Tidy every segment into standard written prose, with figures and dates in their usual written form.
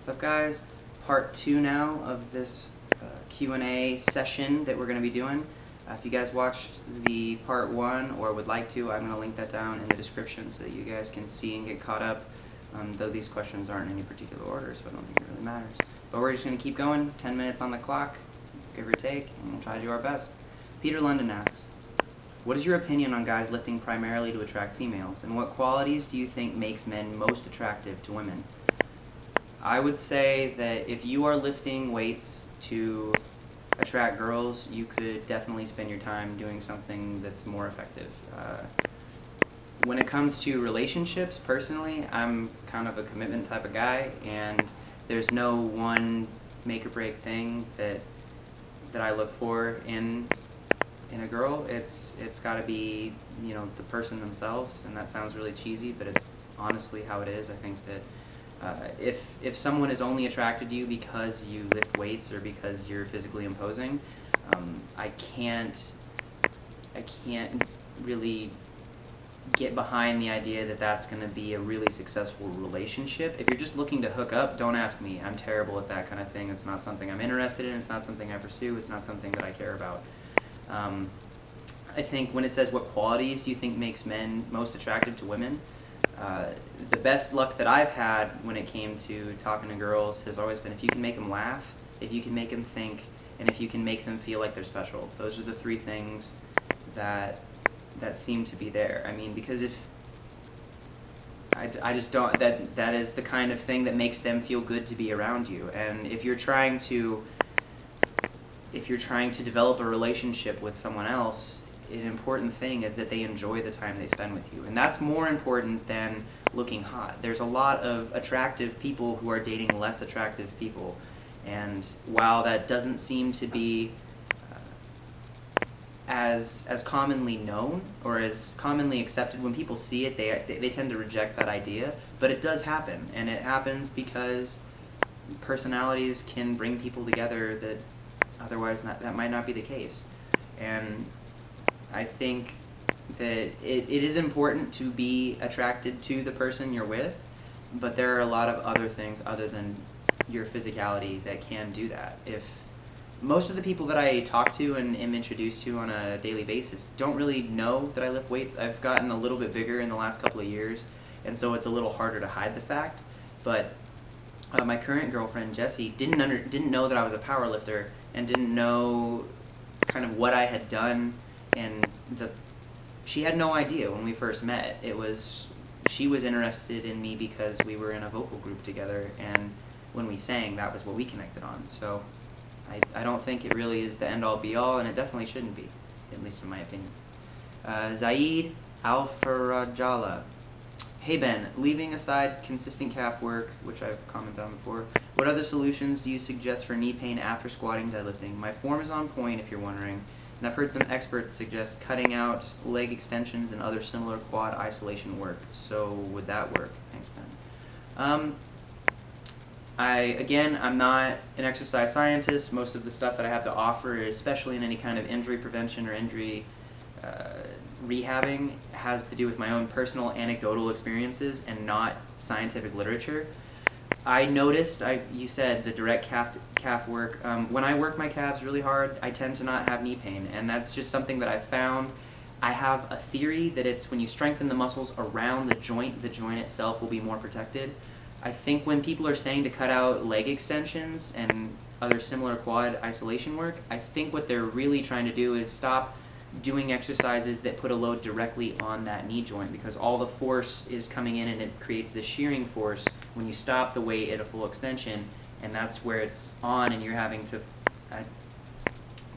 What's up, guys? Part 2 now of this Q&A session that we're going to be doing. If you guys watched the part 1 or would like to, I'm going to link that down in the description so that you guys can see and get caught up, though these questions aren't in any particular order, so I don't think it really matters. But we're just going to keep going, 10 minutes on the clock, give or take, and we'll try to do our best. Peter London asks, what is your opinion on guys lifting primarily to attract females, and what qualities do you think makes men most attractive to women? I would say that if you are lifting weights to attract girls, you could definitely spend your time doing something that's more effective. When it comes to relationships, personally, I'm kind of a commitment type of guy, and there's no one make or break thing that I look for in a girl. It's got to be, you know, the person themselves, and that sounds really cheesy, but it's honestly how it is. I think that if someone is only attracted to you because you lift weights or because you're physically imposing, I can't really get behind the idea that that's going to be a really successful relationship. If you're just looking to hook up, don't ask me. I'm terrible at that kind of thing. It's not something I'm interested in. It's not something I pursue. It's not something that I care about. I think when it says what qualities do you think makes men most attractive to women, the best luck that I've had when it came to talking to girls has always been if you can make them laugh, if you can make them think, and if you can make them feel like they're special. Those are the three things that seem to be there. I mean, because if I just don't, that is the kind of thing that makes them feel good to be around you. And if you're trying to develop a relationship with someone else, an important thing is that they enjoy the time they spend with you. And that's more important than looking hot. There's a lot of attractive people who are dating less attractive people. And while that doesn't seem to be as commonly known or as commonly accepted, when people see it, they tend to reject that idea. But it does happen. And it happens because personalities can bring people together that otherwise that might not be the case. And I think that it is important to be attracted to the person you're with, but there are a lot of other things other than your physicality that can do that. If most of the people that I talk to and am introduced to on a daily basis don't really know that I lift weights. I've gotten a little bit bigger in the last couple of years, and so it's a little harder to hide the fact. But my current girlfriend, Jessie, didn't know that I was a power lifter and didn't know kind of what I had done. And she had no idea when we first met. She was interested in me because we were in a vocal group together, and when we sang, that was what we connected on. So I don't think it really is the end-all be-all, and it definitely shouldn't be, at least in my opinion. Zayed Alfarajalla Hey Ben, leaving aside consistent calf work, which I've commented on before, what other solutions do you suggest for knee pain after squatting deadlifting? My form is on point, if you're wondering. And I've heard some experts suggest cutting out leg extensions and other similar quad isolation work. So would that work? Thanks, Ben. I'm not an exercise scientist. Most of the stuff that I have to offer, especially in any kind of injury prevention or injury rehabbing, has to do with my own personal anecdotal experiences and not scientific literature. I noticed, you said the direct calf work. When I work my calves really hard, I tend to not have knee pain, and that's just something that I've found. I have a theory that it's when you strengthen the muscles around the joint itself will be more protected. I think when people are saying to cut out leg extensions and other similar quad isolation work, I think what they're really trying to do is stop doing exercises that put a load directly on that knee joint, because all the force is coming in and it creates the shearing force when you stop the weight at a full extension, and that's where it's on, and you're having to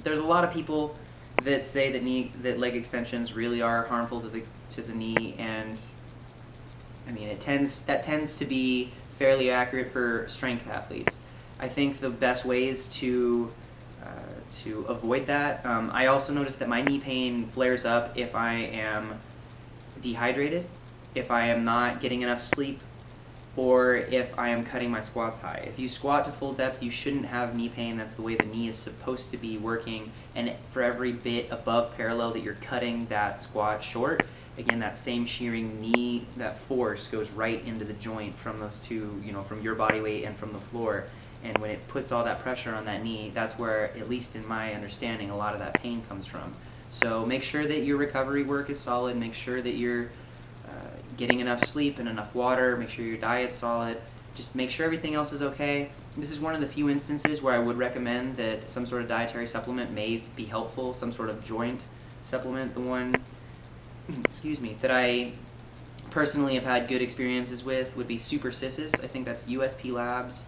there's a lot of people that say that leg extensions really are harmful to the knee, and I mean that tends to be fairly accurate for strength athletes. I think the best ways to avoid that. I also noticed that my knee pain flares up if I am dehydrated, if I am not getting enough sleep, or if I am cutting my squats high. If you squat to full depth, you shouldn't have knee pain. That's the way the knee is supposed to be working, and for every bit above parallel that you're cutting that squat short, again, that same shearing knee, that force goes right into the joint from those two, from your body weight and from the floor. And when it puts all that pressure on that knee, that's where, at least in my understanding, a lot of that pain comes from. So make sure that your recovery work is solid. Make sure that you're getting enough sleep and enough water. Make sure your diet's solid. Just make sure everything else is okay. This is one of the few instances where I would recommend that some sort of dietary supplement may be helpful, some sort of joint supplement. The one, excuse me, that I personally have had good experiences with would be Super Sissus. I think that's USP Labs.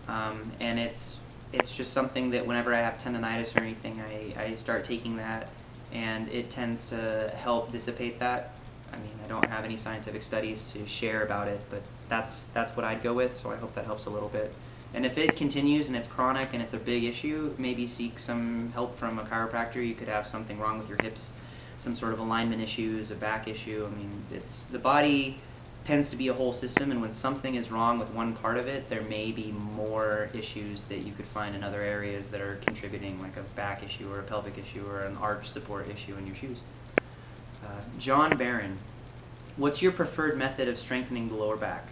And it's just something that whenever I have tendonitis or anything, I start taking that, and it tends to help dissipate that. I mean, I don't have any scientific studies to share about it, but that's what I'd go with, so I hope that helps a little bit. And if it continues and it's chronic and it's a big issue, maybe seek some help from a chiropractor. You could have something wrong with your hips, some sort of alignment issues, a back issue. I mean, the body tends to be a whole system, and when something is wrong with one part of it, there may be more issues that you could find in other areas that are contributing, like a back issue or a pelvic issue or an arch support issue in your shoes. John Barron, what's your preferred method of strengthening the lower back?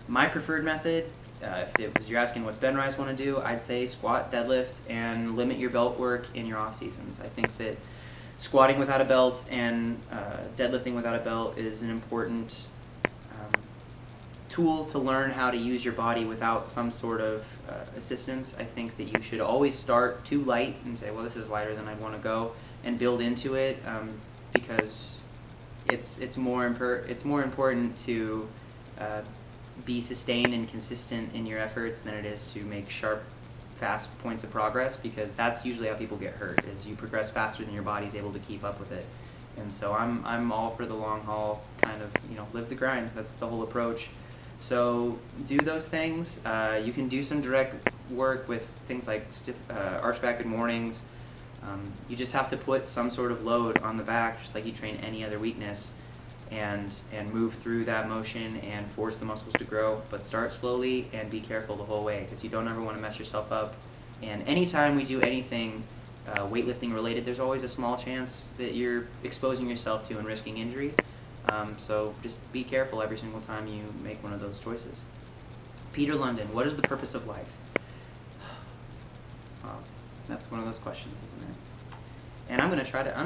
My preferred method, if you're asking what's Ben Rice want to do, I'd say squat, deadlift, and limit your belt work in your off seasons. I think that squatting without a belt and deadlifting without a belt is an important tool to learn how to use your body without some sort of assistance. I think that you should always start too light and say, well, this is lighter than I want to go, and build into it, because it's more important to be sustained and consistent in your efforts than it is to make sharp, fast points of progress, because that's usually how people get hurt, is you progress faster than your body's able to keep up with it. And so I'm all for the long haul, kind of, live the grind. That's the whole approach. So do those things. You can do some direct work with things like stiff arch back good mornings. You just have to put some sort of load on the back, just like you train any other weakness, and move through that motion and force the muscles to grow. But start slowly and be careful the whole way, because you don't ever want to mess yourself up. And anytime we do anything weightlifting related, there's always a small chance that you're exposing yourself to and risking injury. So just be careful every single time you make one of those choices. Peter London, what is the purpose of life? Well, that's one of those questions, isn't it? And I'm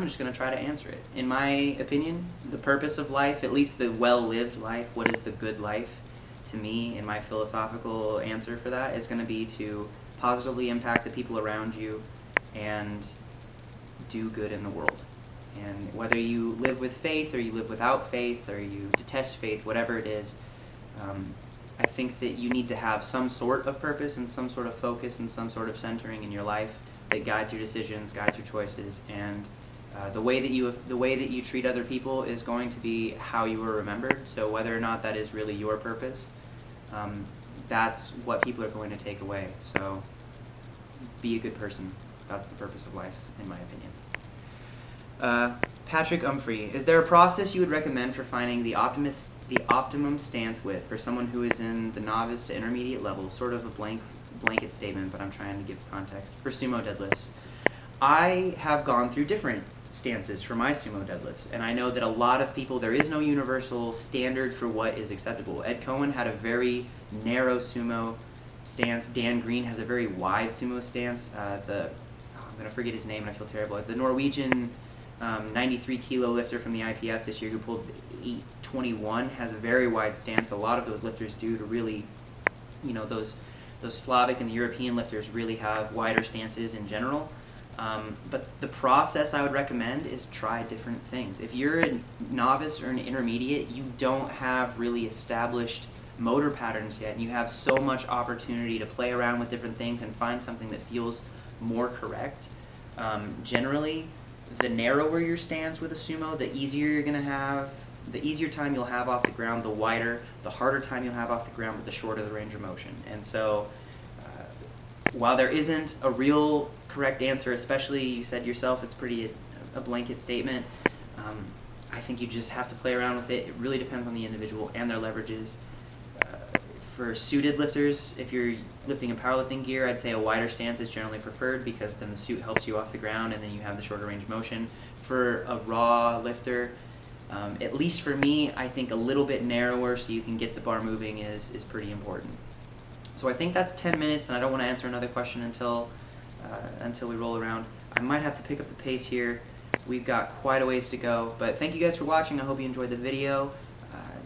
just gonna try to answer it. In my opinion, the purpose of life, at least the well-lived life, what is the good life to me, and my philosophical answer for that is gonna be to positively impact the people around you and do good in the world. And whether you live with faith or you live without faith or you detest faith, whatever it is, I think that you need to have some sort of purpose and some sort of focus and some sort of centering in your life that guides your decisions, guides your choices, and the way that you treat other people is going to be how you are remembered. So whether or not that is really your purpose, that's what people are going to take away. So be a good person. That's the purpose of life, in my opinion. Patrick Umphrey, is there a process you would recommend for finding the optimum stance width for someone who is in the novice to intermediate level? Sort of a blanket statement, but I'm trying to give context. For sumo deadlifts, I have gone through different stances for my sumo deadlifts, and I know that a lot of people, there is no universal standard for what is acceptable. Ed Cohen had a very narrow sumo stance. Dan Green has a very wide sumo stance. I'm going to forget his name and I feel terrible. The Norwegian 93 kilo lifter from the IPF this year who pulled 821 has a very wide stance. A lot of those lifters do to really, those Slavic and the European lifters really have wider stances in general. But the process I would recommend is try different things. If you're a novice or an intermediate, you don't have really established motor patterns yet, and you have so much opportunity to play around with different things and find something that feels more correct. Generally, the narrower your stance with a sumo, the easier time you'll have off the ground, the harder time you'll have off the ground, but the shorter the range of motion. And so, while there isn't a real correct answer, especially you said yourself, it's a blanket statement, I think you just have to play around with it. It really depends on the individual and their leverages. For suited lifters, if you're lifting in powerlifting gear, I'd say a wider stance is generally preferred, because then the suit helps you off the ground and then you have the shorter range of motion. For a raw lifter, At least for me, I think a little bit narrower so you can get the bar moving is pretty important. So I think that's 10 minutes, and I don't want to answer another question until we roll around. I might have to pick up the pace here. We've got quite a ways to go, but thank you guys for watching. I hope you enjoyed the video.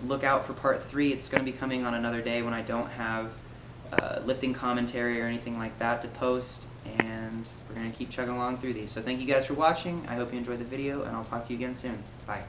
Look out for part 3. It's going to be coming on another day when I don't have lifting commentary or anything like that to post, and we're going to keep chugging along through these. So thank you guys for watching. I hope you enjoyed the video, and I'll talk to you again soon. Bye.